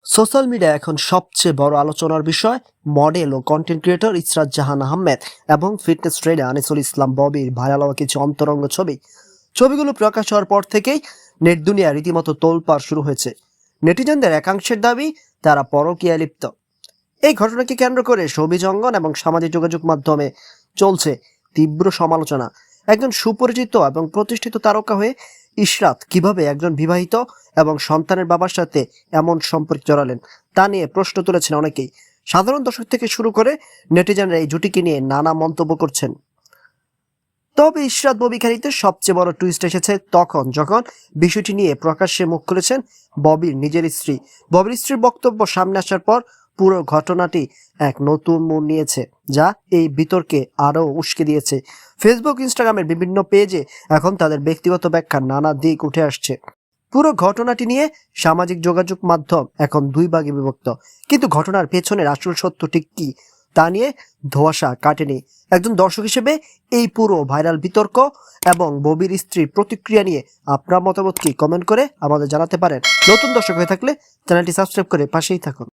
Social media এখন সবচেয়ে বড় আলোচনার বিষয় মডেল ও কন্টেন্ট ক্রিয়েটর ইসরাত জাহান আহমেদ এবং ফিটনেস ট্রেনার আনিসুল ইসলাম ববির ভাইরাল হওয়া কিছু অন্তরঙ্গ ছবিগুলো প্রকাশ হওয়ার পর থেকেই নেট দুনিয়া রীতিমতো তোলপাড় শুরু হয়েছে। নেটিজনদের একাংশের দাবি তারা পরকীয়ায় লিপ্ত। এই ঘটনাকে কেন্দ্র করে শোবিজ অঙ্গন এবং সামাজিক যোগাযোগ মাধ্যমে চলছে তীব্র সমালোচনা। একজন সুপরিচিত এবং প্রতিষ্ঠিত তারকা হয়ে ইশরাত কিভাবে একজন বিবাহিত এবং সন্তানের বাবার সাথে এমন সম্পর্কে জড়ালেন তা নিয়ে প্রশ্ন তুলেছেন অনেকেই। সাধারণ দর্শক থেকে শুরু করে নেটিজনরা এই জুটিকে নিয়ে নানা মন্তব্য করছেন। তবে ইশরাত ববি খালিতে সবচেয়ে বড় টুইস্ট এসেছে যখন বিষয়টি নিয়ে প্রকাশ্যে মুখ খুলেছেন ববির নিজের স্ত্রী। ববির স্ত্রীর বক্তব্য সামনে আসার পর পুরো ঘটনাটি এক নতুন মোড় নিয়েছে, যা এই বিতর্কে আরও উস্কে দিয়েছে। ফেসবুক, ইনস্টাগ্রামের বিভিন্ন পেজে এখন তাদের ব্যক্তিগত ব্যাখ্যার নানা দিক উঠে আসছে। পুরো ঘটনাটি নিয়ে সামাজিক যোগাযোগ মাধ্যম এখন দুই ভাগে বিভক্ত, কিন্তু ঘটনার পেছনের আসল সত্য ঠিক কি তা নিয়ে ধোঁয়াশা কাটেনি। একজন দর্শক হিসেবে এই পুরো ভাইরাল বিতর্ক এবং ববির স্ত্রীর প্রতিক্রিয়া নিয়ে আপনার মতামত কি কমেন্ট করে আমাদের জানাতে পারেন। নতুন দর্শক হয়ে থাকলে চ্যানেলটি সাবস্ক্রাইব করে পাশেই থাকুন।